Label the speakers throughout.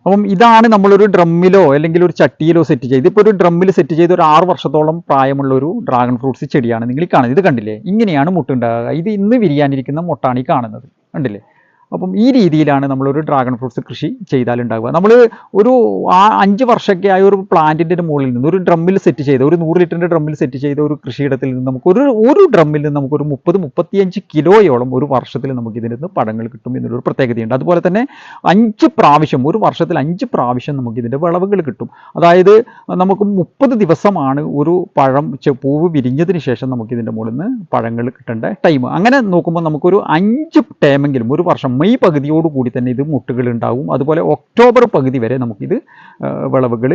Speaker 1: അപ്പം ഇതാണ് നമ്മളൊരു ഡ്രമ്മിലോ അല്ലെങ്കിൽ ഒരു ചട്ടിയിലോ സെറ്റ് ചെയ്ത്, ഇപ്പോൾ ഒരു ഡ്രമ്മിൽ സെറ്റ് ചെയ്ത് ഒരു 6 വർഷത്തോളം പ്രായമുള്ള ഒരു ഡ്രാഗൺ ഫ്രൂട്ട്സ് ചെടിയാണ് നിങ്ങൾ ഈ കാണുന്നത്. ഇത് കണ്ടില്ലേ, ഇങ്ങനെയാണ് മുട്ടുണ്ടാകുക. ഇത് ഇന്ന് വിരിയാനിരിക്കുന്ന മുട്ടാണ് ഈ കാണുന്നത്, കണ്ടില്ലേ. അപ്പം ഈ രീതിയിലാണ് നമ്മളൊരു ഡ്രാഗൺ ഫ്രൂട്ട്സ് കൃഷി ചെയ്താലുണ്ടാകുക. നമ്മൾ ഒരു 5 വർഷമൊക്കെ ആയ ഒരു പ്ലാന്റിൻ്റെ മുകളിൽ നിന്ന് ഒരു ഡ്രമ്മിൽ സെറ്റ് ചെയ്ത, ഒരു 100 ലിറ്ററിൻ്റെ ഡ്രമ്മിൽ സെറ്റ് ചെയ്ത ഒരു കൃഷിയിടത്തിൽ നിന്ന് നമുക്ക് ഒരു ഡ്രമ്മിൽ നിന്ന് നമുക്കൊരു 30-35 കിലോയോളം ഒരു വർഷത്തിൽ നമുക്ക് ഇതിൽ നിന്ന് പഴങ്ങൾ കിട്ടും എന്നുള്ളൊരു പ്രത്യേകതയുണ്ട്. അതുപോലെ തന്നെ 5 പ്രാവശ്യം, ഒരു വർഷത്തിൽ 5 പ്രാവശ്യം നമുക്ക് ഇതിൻ്റെ വിളവുകൾ കിട്ടും. അതായത് നമുക്ക് 30 ദിവസമാണ് ഒരു പഴം പൂവ് വിരിഞ്ഞതിന് ശേഷം നമുക്ക് ഇതിൻ്റെ മുകളിൽ നിന്ന് പഴങ്ങൾ കിട്ടേണ്ട ടൈം. അങ്ങനെ നോക്കുമ്പോൾ നമുക്കൊരു 5 ടേമെങ്കിലും ഒരു വർഷം, മെയ് പകുതിയോടുകൂടി തന്നെ ഇത് മുട്ടുകൾ ഉണ്ടാവും. അതുപോലെ ഒക്ടോബർ പകുതി വരെ നമുക്കിത് വിളവുകൾ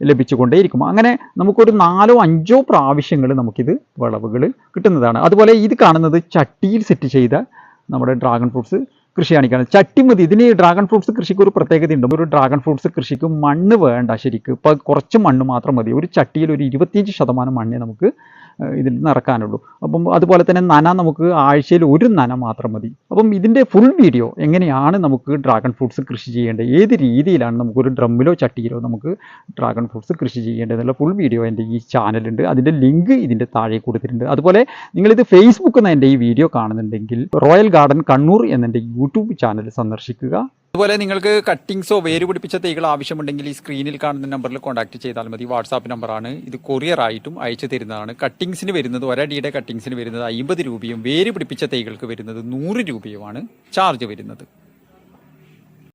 Speaker 1: ലഭിച്ചുകൊണ്ടേയിരിക്കും. അങ്ങനെ നമുക്കൊരു 4-5 പ്രാവശ്യങ്ങൾ നമുക്കിത് വിളവുകൾ കിട്ടുന്നതാണ്. അതുപോലെ ഇത് കാണുന്നത് ചട്ടിയിൽ സെറ്റ് ചെയ്ത നമ്മുടെ ഡ്രാഗൺ ഫ്രൂട്ട്സ് കൃഷിയാണ് കാണുന്നത്. ചട്ടി മതി ഇതിന്. ഡ്രാഗൺ ഫ്രൂട്ട്സ് കൃഷിക്ക് ഒരു പ്രത്യേകതയുണ്ട്. ഒരു ഡ്രാഗൺ ഫ്രൂട്ട്സ് കൃഷിക്ക് മണ്ണ് വേണ്ട ശരിക്കും. ഇപ്പോൾ കുറച്ച് മണ്ണ് മാത്രം മതി. ഒരു ചട്ടിയിൽ ഒരു 25% മണ്ണേ നമുക്ക് ഇതിൽ നിറക്കാനുള്ളൂ. അപ്പം അതുപോലെ തന്നെ നന നമുക്ക് ആഴ്ചയിൽ ഒരു നന മാത്രം മതി. അപ്പം ഇതിൻ്റെ ഫുൾ വീഡിയോ എങ്ങനെയാണ് നമുക്ക് ഡ്രാഗൺ ഫ്രൂട്ട്സ് കൃഷി ചെയ്യേണ്ടത്, ഏത് രീതിയിലാണ് നമുക്കൊരു ഡ്രമ്മിലോ ചട്ടിയിലോ നമുക്ക് ഡ്രാഗൺ ഫ്രൂട്ട്സ് കൃഷി ചെയ്യേണ്ടതെന്നുള്ള ഫുൾ വീഡിയോ എൻ്റെ ഈ ചാനലുണ്ട്. അതിൻ്റെ ലിങ്ക് ഇതിൻ്റെ താഴെ കൊടുത്തിട്ടുണ്ട്. അതുപോലെ നിങ്ങളിത് ഫേസ്ബുക്കിൽ നിന്ന് എൻ്റെ ഈ വീഡിയോ കാണുന്നുണ്ടെങ്കിൽ റോയൽ ഗാർഡൻ കണ്ണൂർ എന്നെൻ്റെ യൂട്യൂബ് ചാനൽ സന്ദർശിക്കുക. അതുപോലെ നിങ്ങൾക്ക് കട്ടിങ്സോ വേര് പിടിപ്പിച്ച തൈകൾ ആവശ്യമുണ്ടെങ്കിൽ ഈ സ്ക്രീനിൽ കാണുന്ന നമ്പറിൽ കോൺടാക്ട് ചെയ്താൽ മതി. വാട്സാപ്പ് നമ്പറാണ്. ഇത് കൊറിയർ ആയിട്ടും അയച്ചു തരുന്നതാണ്. കട്ടിങ്സിന് വരുന്നത്, ഒരടിയുടെ കട്ടിങ്സിന് വരുന്നത് 50 രൂപയും വേര് പിടിപ്പിച്ച തൈകൾക്ക് വരുന്നത് 100 രൂപയുമാണ് ചാർജ് വരുന്നത്.